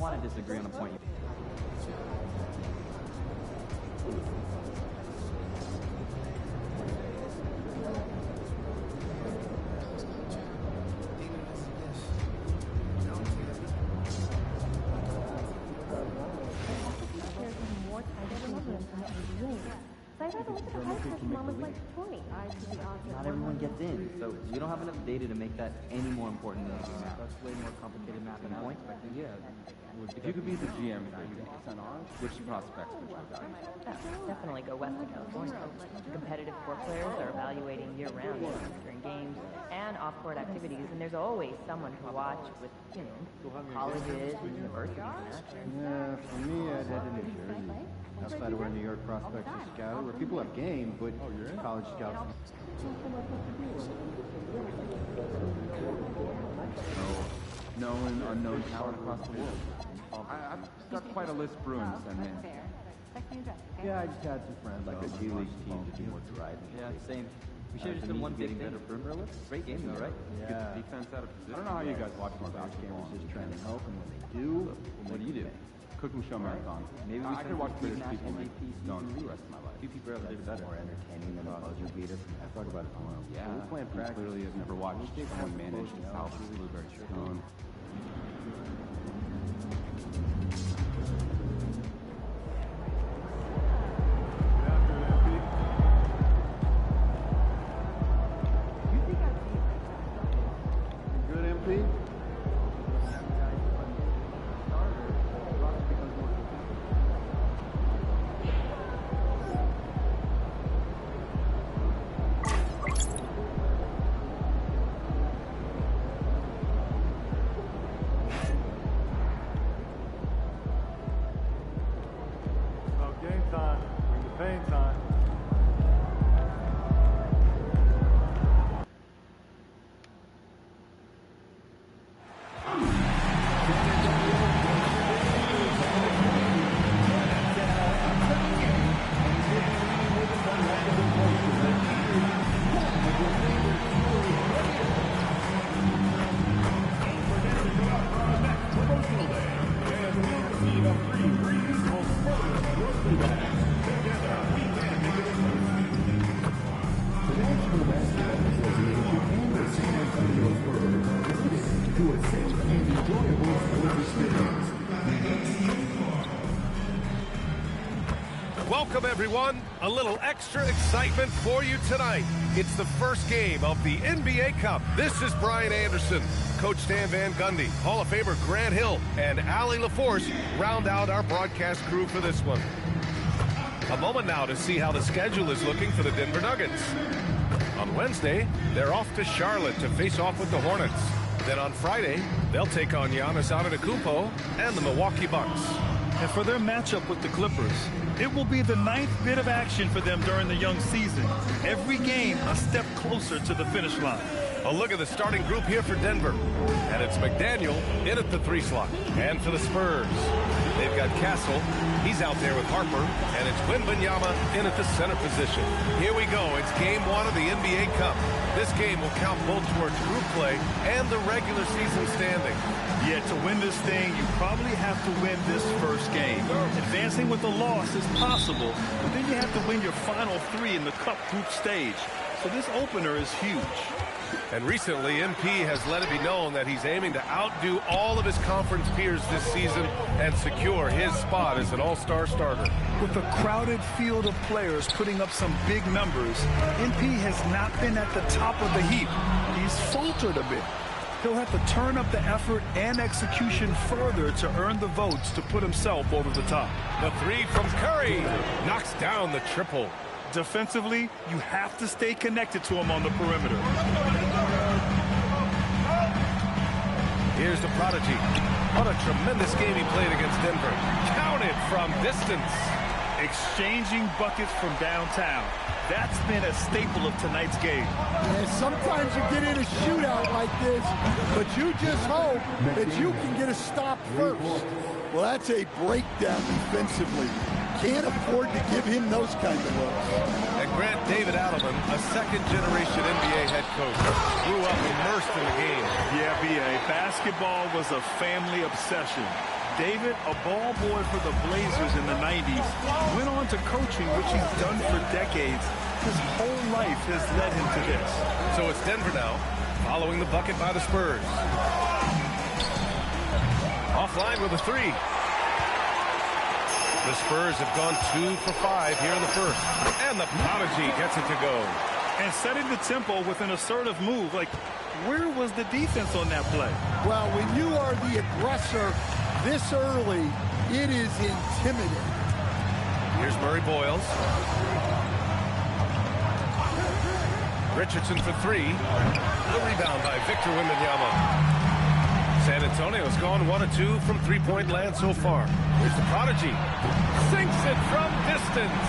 want to disagree on a point. Not everyone gets in, so we don't have enough data to make that any more important than it is now. That's way more complicated math than point. Yeah. If you could be the GM, which prospect would you evaluate? Definitely go west to California. Competitive court players are evaluating year-round during games and off-court activities, and there's always someone to watch with, colleges and universities and that. Yeah, for me, I'd head to New Jersey. Outside of where New York prospects are scouted, where people have game, but college scouts. Known, unknown talent across the world. I've got quite a list brewing to send in. Yeah, I just had some friends like a G League team to do more driving. Yeah, same. We should have just done one big thing. Perimeter list. Great game though, right? Yeah. Get the defense out of position. I don't know how you guys watch more basketball. Gamers just trying to help, and when they do, what do you do? Cooking show marathon. Maybe I could watch British people make stones for the rest of my life. Few people are better. More entertaining than a buzzer beater. I'll talk about it tomorrow. Yeah, we're playing he practice. clearly has never watched someone manage to salvage Blueberry Stone. Good, MP? Game time. Bring the pain time. Welcome, everyone. A little extra excitement for you tonight. It's the first game of the NBA Cup. This is Brian Anderson. Coach Stan Van Gundy, Hall of Famer Grant Hill, and Allie LaForce round out our broadcast crew for this one. A moment now to see how the schedule is looking for the Denver Nuggets. On Wednesday, they're off to Charlotte to face off with the Hornets. Then on Friday, they'll take on Giannis Antetokounmpo and the Milwaukee Bucks. And for their matchup with the Clippers, it will be the 9th bit of action for them during the young season. Every game a step closer to the finish line. A look at the starting group here for Denver. And it's McDaniel in at the 3 slot. And for the Spurs, they've got Castle. He's out there with Harper. And it's Wembanyama in at the center position. Here we go. It's game 1 of the NBA Cup. This game will count both towards group play and the regular season standing. Yet to win this thing, you probably have to win this first game. Advancing with a loss is possible, but then you have to win your final 3 in the Cup group stage. So this opener is huge. And recently, MP has let it be known that he's aiming to outdo all of his conference peers this season and secure his spot as an all-star starter. With a crowded field of players putting up some big numbers, MP has not been at the top of the heap. He's faltered a bit. He'll have to turn up the effort and execution further to earn the votes to put himself over the top. The 3 from Curry knocks down the triple. Defensively, you have to stay connected to him on the perimeter. Here's the prodigy. What a tremendous game he played against Denver. Counted from distance. Exchanging buckets from downtown. That's been a staple of tonight's game. Yeah, sometimes you get in a shootout like this, but you just hope that you can get a stop first. Well, that's a breakdown defensively. Can't afford to give him those kind of looks. And Grant David Adelman, a second-generation NBA head coach, grew up immersed in the game. Yeah, B.A., basketball was a family obsession. David, a ball boy for the Blazers in the 90s, went on to coaching, which he's done for decades. His whole life has led him to this. So it's Denver now, following the bucket by the Spurs. Offline with a three. The Spurs have gone 2 for 5 here in the first. And the Prodigy gets it to go. And setting the tempo with an assertive move. Like, where was the defense on that play? Well, when you are the aggressor this early, it is intimidating. Here's Murray Boyles. Richardson for three. The rebound by Victor Wembanyama. San Antonio's gone 1 of 2 from three-point land so far. Here's the Prodigy. Sinks it from distance.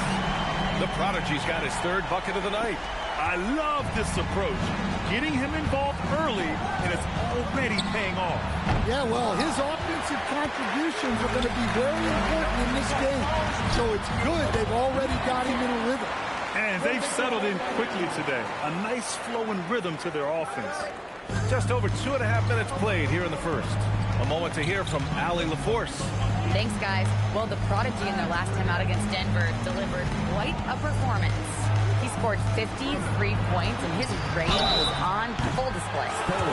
The Prodigy's got his third bucket of the night. I love this approach. Getting him involved early, and it's already paying off. Yeah, well, his offensive contributions are going to be very important in this game. So it's good they've already got him in a rhythm. And they've settled in quickly today. A nice flowing rhythm to their offense. Just over 2.5 minutes played here in the first. A moment to hear from Allie LaForce. Thanks, guys. Well, the Prodigy in their last time out against Denver delivered quite a performance. He scored 53 points, and his range was on full display.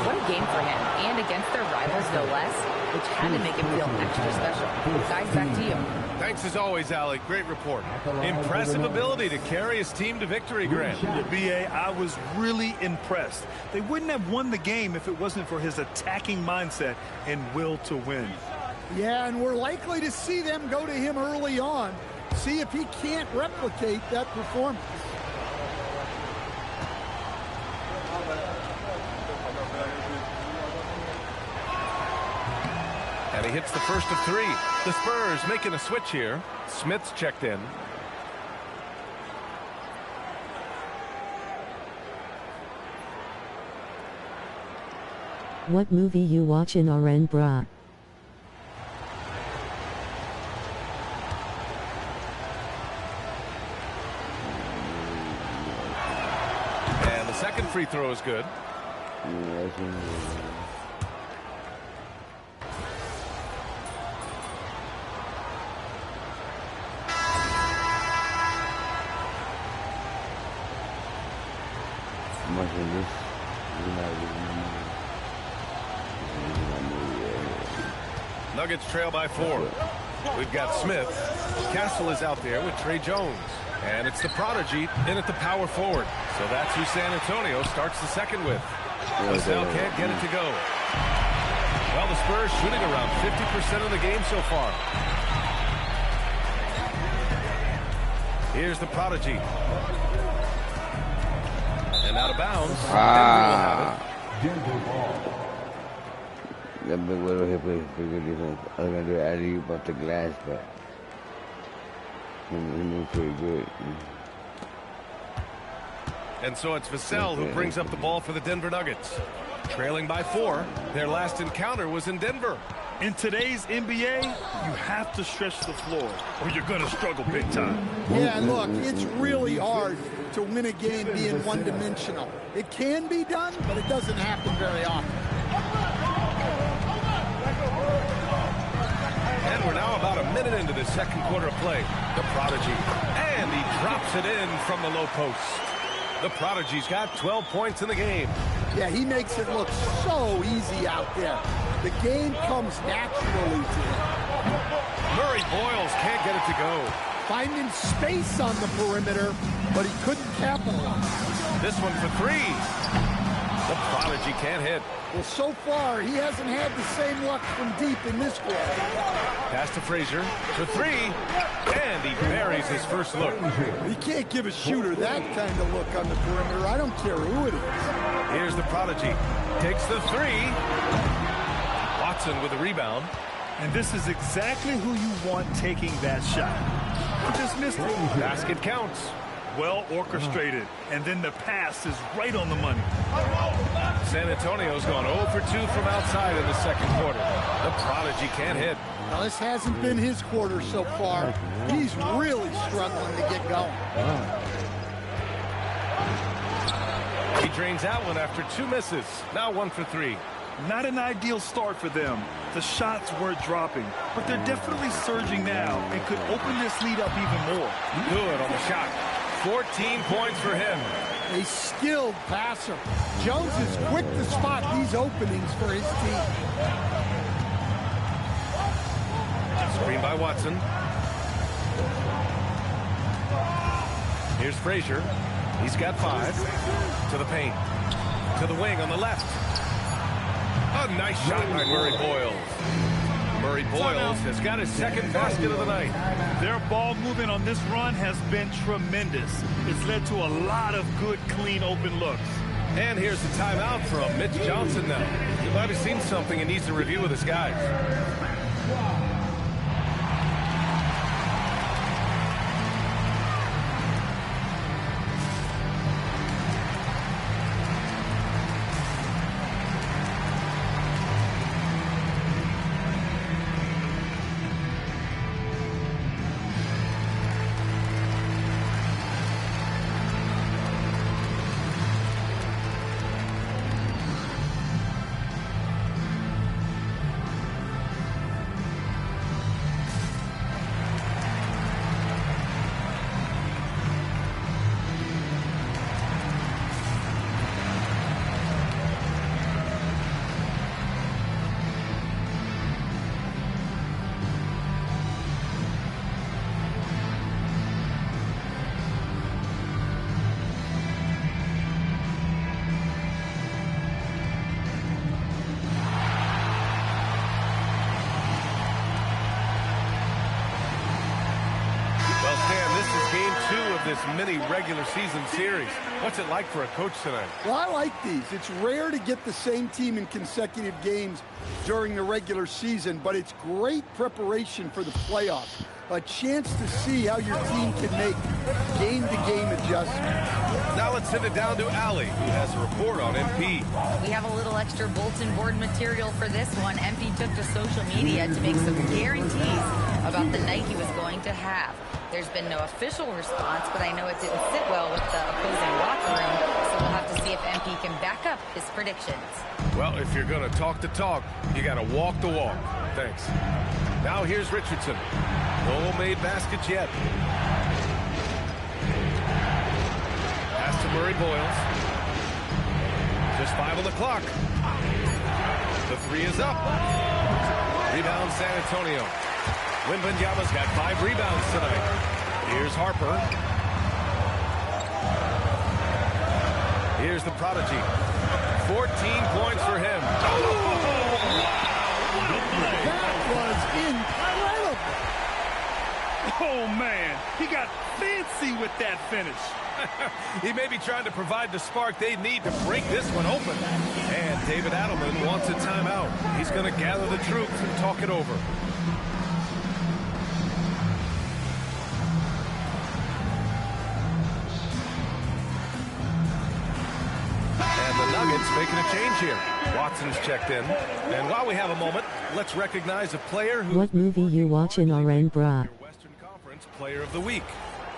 What a game for him, and against their rivals, no less, which had to make him feel extra special. Guys, back to you. Thanks as always, Allie. Great report. Impressive ability to carry his team to victory, Grant. B.A., I was really impressed. They wouldn't have won the game if it wasn't for his attacking mindset and will to win. Yeah, and we're likely to see them go to him early on, see if he can't replicate that performance. And he hits the first of 3. The Spurs making a switch here. Smith's checked in. What movie you watchin' RN brah? And the second free throw is good. Nuggets trail by 4. We've got Smith. Castle is out there with Trey Jones. And it's the Prodigy in at the power forward. So that's who San Antonio starts the second with. Vassell can't get it to go. Well, the Spurs shooting around 50% of the game so far. Here's the Prodigy. And out of bounds. Denver ball. The big window here plays pretty good defense. I was going to do an alley-oop off the glass, but he moved pretty good. And so it's Vassell who brings up the ball for the Denver Nuggets. Trailing by 4. Their last encounter was in Denver. In today's NBA, you have to stretch the floor, or you're going to struggle big time. Yeah, look, it's really hard to win a game being one-dimensional. It can be done, but it doesn't happen very often. And we're now about a minute into the second quarter of play. The Prodigy. And he drops it in from the low post. The Prodigy's got 12 points in the game. Yeah, he makes it look so easy out there. The game comes naturally to him. Murray Boyles can't get it to go. Finding space on the perimeter, but he couldn't capitalize. This one for 3. The Prodigy can't hit. Well, so far, he hasn't had the same luck from deep in this quarter. Pass to Frazier for 3. And he buries his first look. You can't give a shooter that kind of look on the perimeter. I don't care who it is. Here's the Prodigy. Takes the 3. Watson with a rebound. And this is exactly who you want taking that shot. He just missed it. Basket counts. Well orchestrated. And then the pass is right on the money. San Antonio's gone 0 for 2 from outside in the second quarter. The Prodigy can't hit. Now, this hasn't been his quarter so far. He's really struggling to get going. He drains out one after 2 misses. Now 1 for 3. Not an ideal start for them. The shots weren't dropping, but they're definitely surging now and could open this lead up even more. Good on the shot. 14 points for him. A skilled passer. Jones is quick to spot these openings for his team. Screen by Watson. Here's Frazier. He's got 5. To the paint. To the wing on the left. A nice shot by Murray Boyles. Murray Boyles has got his second basket of the night. Their ball movement on this run has been tremendous. It's led to a lot of good, clean, open looks. And here's the timeout from Mitch Johnson now. He might have seen something and needs to review with his guys. This mini regular season series. What's it like for a coach tonight? Well, I like these. It's rare to get the same team in consecutive games during the regular season, but it's great preparation for the playoffs. A chance to see how your team can make game-to-game adjustments. Now let's send it down to Allie, who has a report on MP. We have a little extra bulletin board material for this one. MP took to social media to make some guarantees about the night he was going to have. There's been no official response, but I know it didn't sit well with the opposing locker room, so we'll have to see if MP can back up his predictions. Well, if you're going to talk the talk, you got to walk the walk. Thanks. Now here's Richardson. No made baskets yet. Pass to Murray Boyles. Just 5 on the clock. The 3 is up. Rebound San Antonio. Wembanyama's got 5 rebounds tonight. Here's Harper. Here's the prodigy. 14 points for him. Oh, what a play. That was incredible. Oh, man. He got fancy with that finish. He may be trying to provide the spark they need to break this one open. And David Adelman wants a timeout. He's going to gather the troops and talk it over. Nuggets making a change here. Watson's checked in. And while we have a moment, let's recognize a player who... What movie you watching, RN Bra? Western Conference Player of the Week.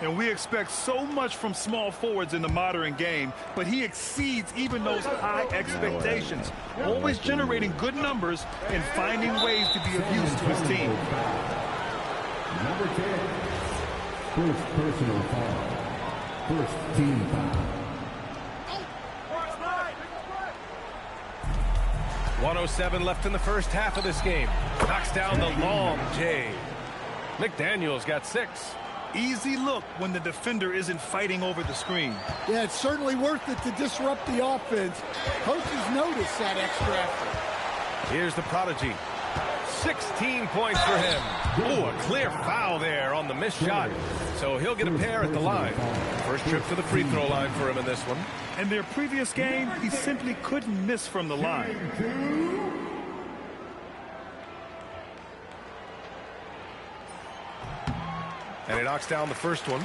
And we expect so much from small forwards in the modern game, but he exceeds even those high expectations, always generating good numbers and finding ways to be of use to his team. Number 10, first personal foul, first team foul. 1:07 left in the first half of this game. Knocks down the long J. McDaniel's got 6. Easy look when the defender isn't fighting over the screen. Yeah, it's certainly worth it to disrupt the offense. Coaches notice that extra effort. Here's the prodigy. 16 points for him. Oh, a clear foul there on the missed shot. So he'll get a pair at the line. First trip to the free throw line for him in this one. In their previous game, he simply couldn't miss from the line. And he knocks down the first one.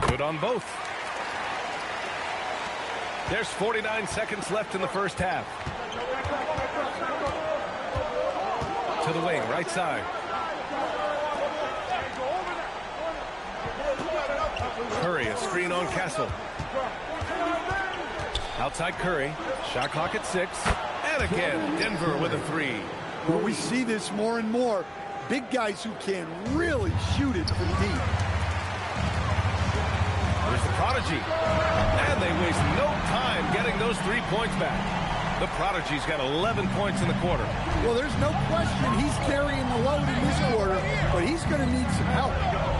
Good on both. There's 49 seconds left in the first half. to the wing, right side. Curry, a screen on Castle. Outside Curry, shot clock at 6. And again, Denver with a 3. Well, we see this more and more. Big guys who can really shoot it from deep. There's the Prodigy. And they waste no time getting those 3 points back. The Prodigy's got 11 points in the quarter. Well, there's no question he's carrying the load in this quarter, but he's going to need some help.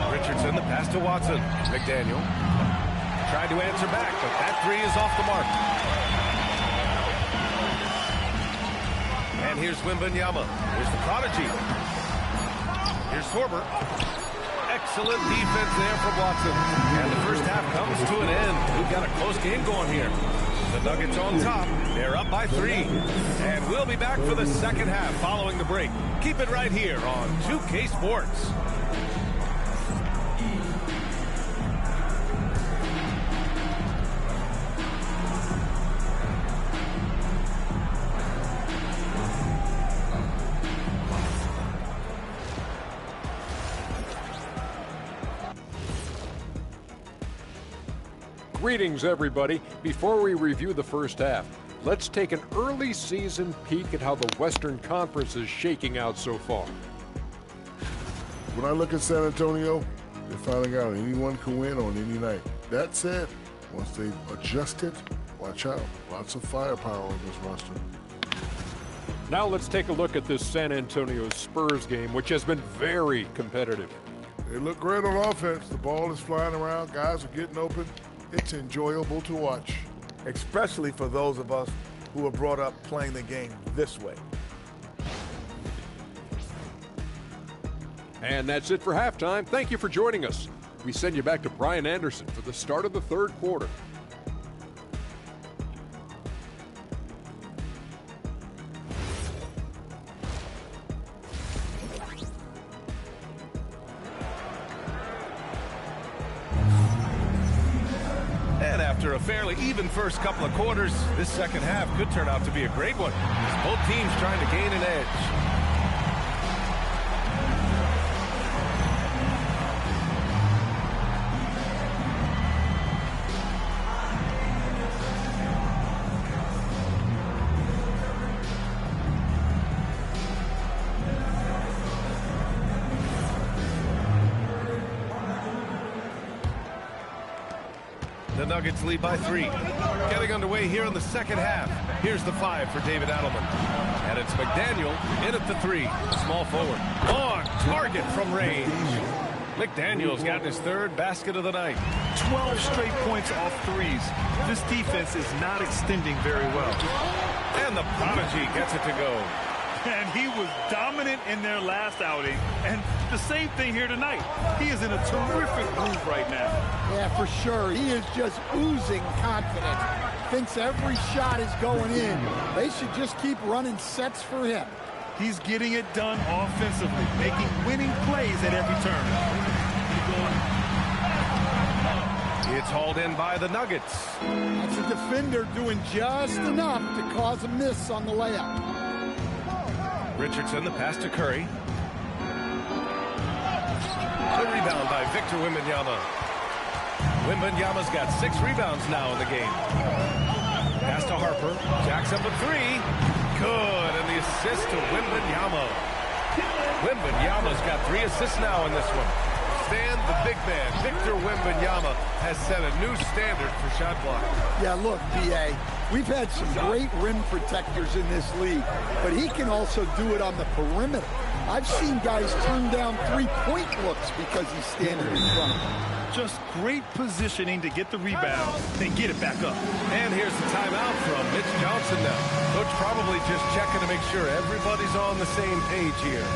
Richardson, the pass to Watson. McDaniel tried to answer back, but that 3 is off the mark. And here's Wembanyama. Here's the Prodigy. Here's Sorber. Excellent defense there from Watson. And the first half comes to an end. We've got a close game going here. The Nuggets on top. They're up by 3. And we'll be back for the second half following the break. Keep it right here on 2K Sports. Greetings, everybody. Before we review the first half, let's take an early season peek at how the Western Conference is shaking out so far. When I look at San Antonio, they're finding out anyone can win on any night. That said, once they've adjusted, watch out. Lots of firepower on this roster. Now let's take a look at this San Antonio Spurs game, which has been very competitive. They look great on offense. The ball is flying around. Guys are getting open. It's enjoyable to watch. Especially for those of us who are brought up playing the game this way. And that's it for halftime. Thank you for joining us. We send you back to Brian Anderson for the start of the third quarter. And after a fairly even first couple of quarters, this second half could turn out to be a great one. Both teams trying to gain an edge. The Nuggets lead by 3. Getting underway here in the second half. Here's the 5 for David Adelman. And it's McDaniel in at the 3. Small forward. On target from range. McDaniel's gotten his third basket of the night. 12 straight points off threes. This defense is not extending very well. And the Prodigy gets it to go. And he was dominant in their last outing. And the same thing here tonight. He is in a terrific groove right now. Yeah, for sure. He is just oozing confidence. Thinks every shot is going in. They should just keep running sets for him. He's getting it done offensively, making winning plays at every turn. It's hauled in by the Nuggets. That's a defender doing just enough to cause a miss on the layup. Richardson, the pass to Curry. The rebound by Victor Wembanyama. Wembanyama's got 6 rebounds now in the game. Pass to Harper. Jacks up a 3. Good. And the assist to Wembanyama. Wembanyama's got 3 assists now in this one. Stan, the big man, Victor Wembanyama, has set a new standard for shot blocking. Yeah, look, B.A., we've had some great rim protectors in this league, but he can also do it on the perimeter. I've seen guys turn down 3-point looks because he's standing in front of them. Just great positioning to get the rebound, then get it back up. And here's the timeout from Mitch Johnson now. Coach probably just checking to make sure everybody's on the same page here.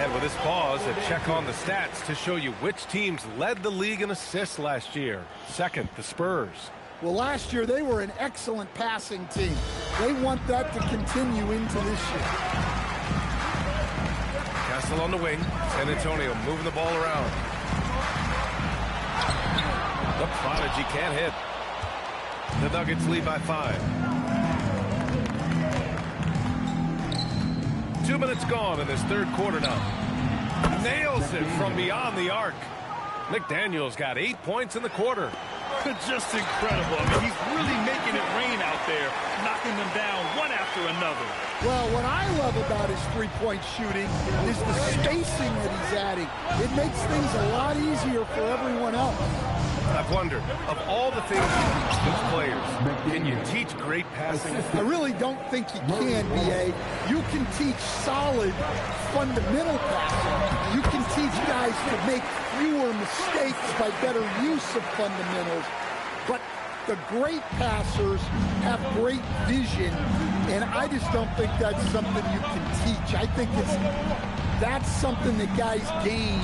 And with this pause, a check on the stats to show you which teams led the league in assists last year. Second, the Spurs. Well, last year they were an excellent passing team. They want that to continue into this year. Castle on the wing. San Antonio moving the ball around. The Prodigy can't hit. The Nuggets lead by 5. 2 minutes gone in this third quarter now. Nails it from beyond the arc. McDaniel's got 8 points in the quarter. Just incredible. I mean, he's really making it rain out there, knocking them down one after another. Well, what I love about his three-point shooting is the spacing that he's adding. It makes things a lot easier for everyone else. I've wondered, of all the things you teach these players, can you teach great passing? I really don't think you can, B.A. You can teach solid, fundamental passing. You can teach guys to make fewer mistakes by better use of fundamentals. But the great passers have great vision, and I just don't think that's something you can teach. I think that's something that guys gain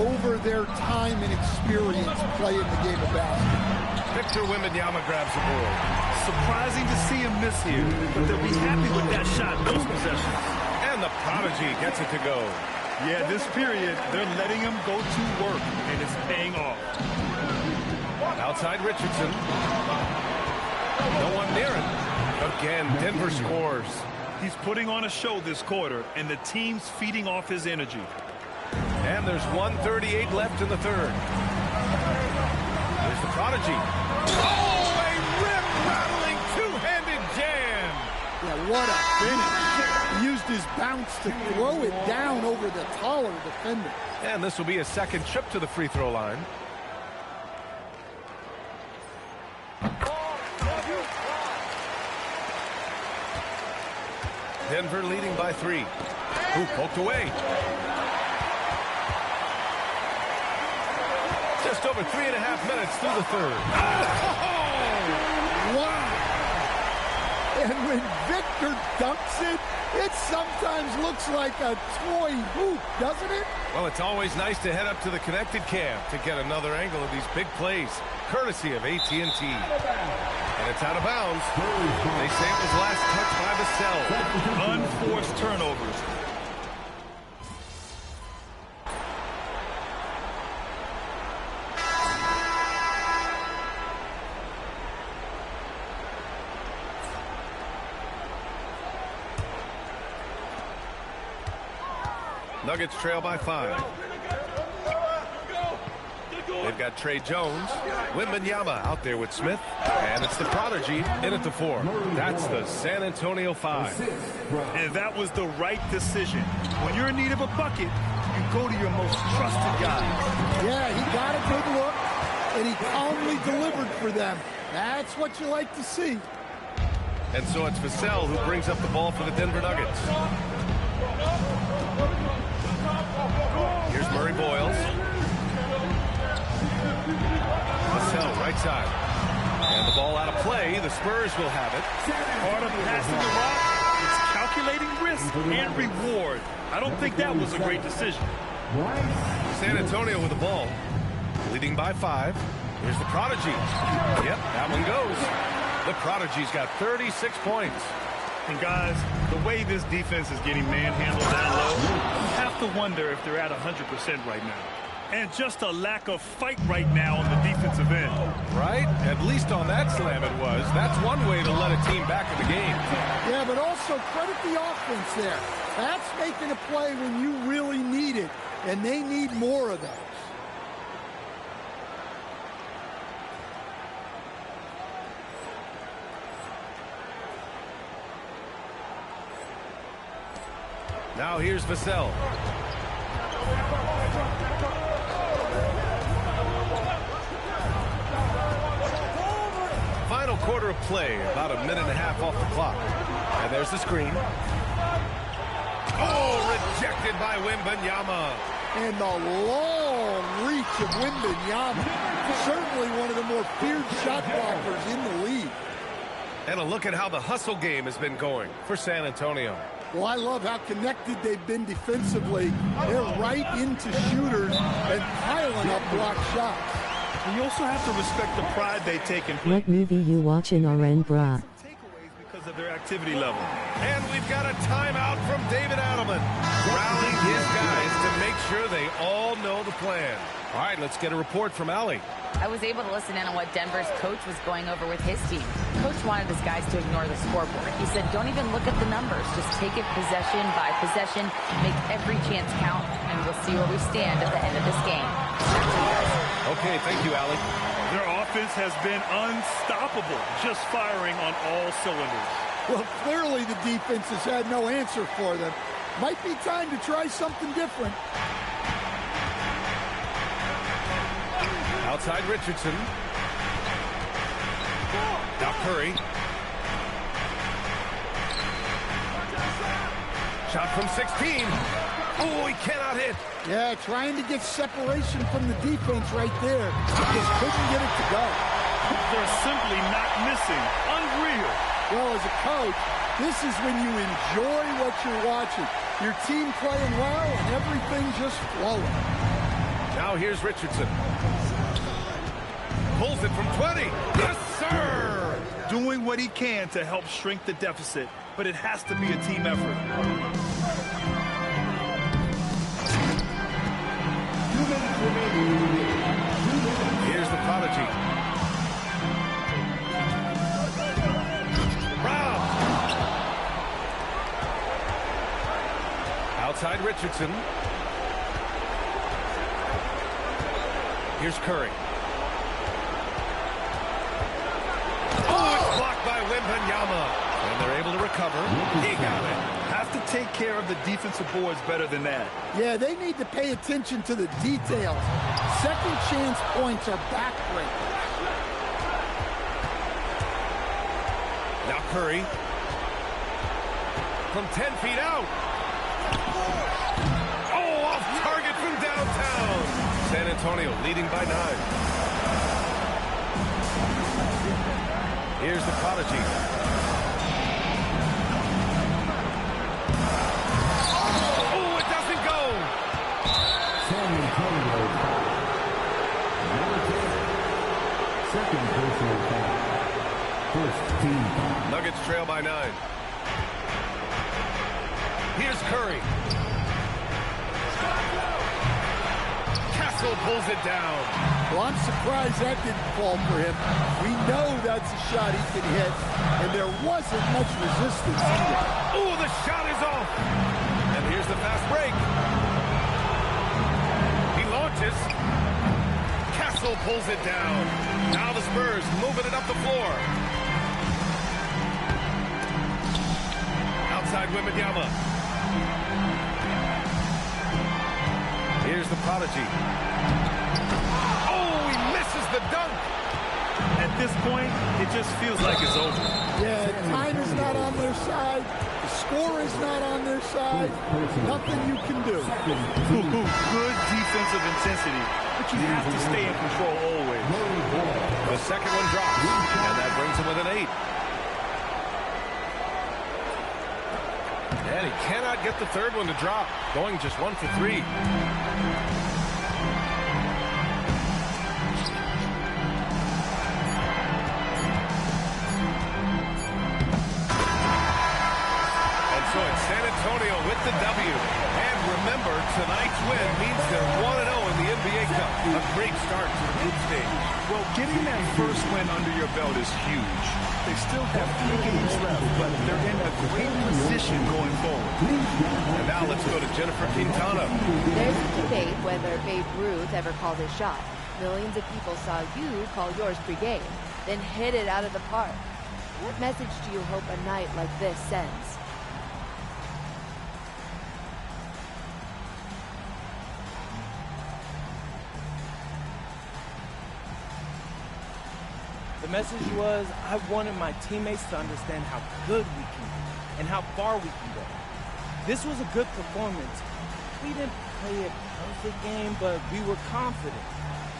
over their time and experience playing the game of basketball. Victor Wembanyama grabs the board. Surprising to see him miss here, but they'll be happy with that shot in those possessions. And the Prodigy gets it to go. Yeah, this period, they're letting him go to work, and it's paying off. Outside Richardson. No one near it. Again, Denver scores. He's putting on a show this quarter, and the team's feeding off his energy. And there's 1:38 left in the third. There's the Prodigy. Oh, a rip-rattling two-handed jam. Yeah, what a finish. He used his bounce to throw it down over the taller defender. And this will be a second trip to the free throw line. Denver leading by 3. Who poked away. Just over 3.5 minutes through the third. Oh! Wow! And when Victor dunks it, it sometimes looks like a toy hoop, doesn't it? Well, it's always nice to head up to the connected cam to get another angle of these big plays, courtesy of AT&T. And it's out of bounds. They say it was last touched by Vassell. Unforced turnovers. Nuggets trail by 5. They've got Trey Jones, Wembanyama out there with Smith, and it's the Prodigy in at the 4. That's the San Antonio 5. And that was the right decision. When you're in need of a bucket, you go to your most trusted guy. Yeah, he got a good look, and he calmly delivered for them. That's what you like to see. And so it's Vassell who brings up the ball for the Denver Nuggets. Here's Murray Boyles. Vassell, right side. And the ball out of play. The Spurs will have it. Part of passing the rock, it's calculating risk and reward. I don't think that was a great decision. San Antonio with the ball. Leading by 5. Here's the Prodigy. Yep, that one goes. The Prodigy's got 36 points. And guys, the way this defense is getting manhandled that low, you have to wonder if they're at 100% right now. And just a lack of fight right now on the defensive end. Right? At least on that slam it was. That's one way to let a team back in the game. Yeah, but also credit the offense there. That's making a play when you really need it, and they need more of those. Now here's Vassell. Final quarter of play, about a minute and a half off the clock. And there's the screen. Oh, rejected by Wembanyama. And the long reach of Wembanyama. Certainly one of the more feared shot blockers in the league. And a look at how the hustle game has been going for San Antonio. Well, I love how connected they've been defensively. They're right into shooters and piling up block shots. And you also have to respect the pride they take in What movie you watch in RN Bra? because of their activity level. And we've got a timeout from David Adelman, rallying his guys to make sure they all know the plan. All right, let's get a report from Allie. I was able to listen in on what Denver's coach was going over with his team. Coach wanted his guys to ignore the scoreboard. He said, don't even look at the numbers. Just take it possession by possession, make every chance count, and we'll see where we stand at the end of this game. Back to you guys. Okay, thank you, Allie. Their offense has been unstoppable, just firing on all cylinders. Well, clearly the defense has had no answer for them. Might be time to try something different. Outside Richardson. Now Curry. Shot from 16. Oh, he cannot hit. Yeah, trying to get separation from the defense right there. Just couldn't get it to go. They're simply not missing. Unreal. Well, as a coach, this is when you enjoy what you're watching. Your team playing well and everything just flowing. Now here's Richardson. Pulls it from 20. Yes, sir! Doing what he can to help shrink the deficit, but it has to be a team effort. Here's the prodigy. Brown. Outside Richardson. Here's Curry. Oh, it's blocked by Wembanyama. And they're able to recover. He got it. Have to take care of the defensive boards better than that. Yeah, they need to pay attention to the details. Second chance points are backbreakers. Now Curry. From 10 feet out. Oh, off target from downtown. San Antonio leading by 9. Here's the prodigy. Oh, it doesn't go. San Antonio. Second personal foul. First team foul. Nuggets trail by 9. Here's Curry. Castle pulls it down. Well, I'm surprised that didn't fall for him. We know that's a shot he can hit, and there wasn't much resistance either. Oh, the shot is off. And here's the fast break. He launches. Castle pulls it down. Now the Spurs moving it up the floor. Outside Wembanyama. Here's the prodigy. Oh, he misses the dunk. At this point, it just feels like it's over. Yeah, time is not on their side. The score is not on their side. Nothing you can do. Good defensive intensity, but you have to stay in control always. The second one drops, and that brings him with an 8. And he cannot get the third one to drop, going just 1 for 3. So it's San Antonio with the W. And remember, tonight's win means they're 1-0 in the NBA Cup. A great start to the group stage. Well, getting that first win under your belt is huge. They still have 3 games left, but they're in a great position going forward. And now let's go to Jennifer Quintana. There's a debate whether Babe Ruth ever called his shot. Millions of people saw you call yours pregame, then hit it out of the park. What message do you hope a night like this sends? The message was, I wanted my teammates to understand how good we can be and how far we can go. This was a good performance. We didn't play a perfect game, but we were confident.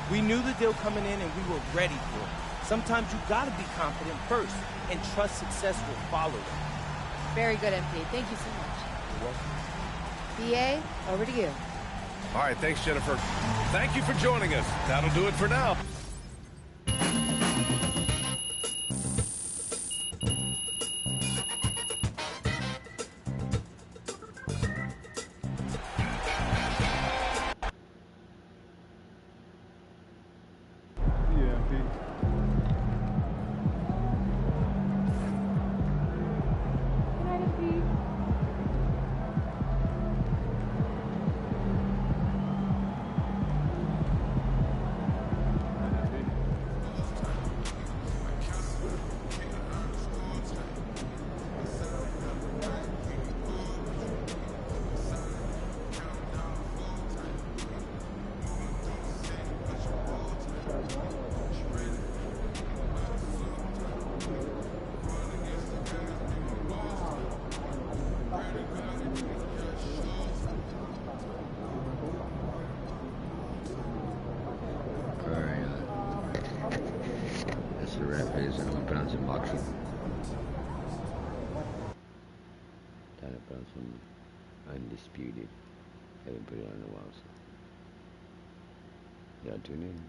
We knew the deal coming in and we were ready for it. Sometimes you gotta be confident first and trust success will follow that. Very good, MP. Thank you so much. BA, over to you. All right, thanks, Jennifer. Thank you for joining us. That'll do it for now. That's the rap is, and I'm gonna put on some boxing. Trying to put on some Undisputed. Haven't put it on in a while, so y'all tune in.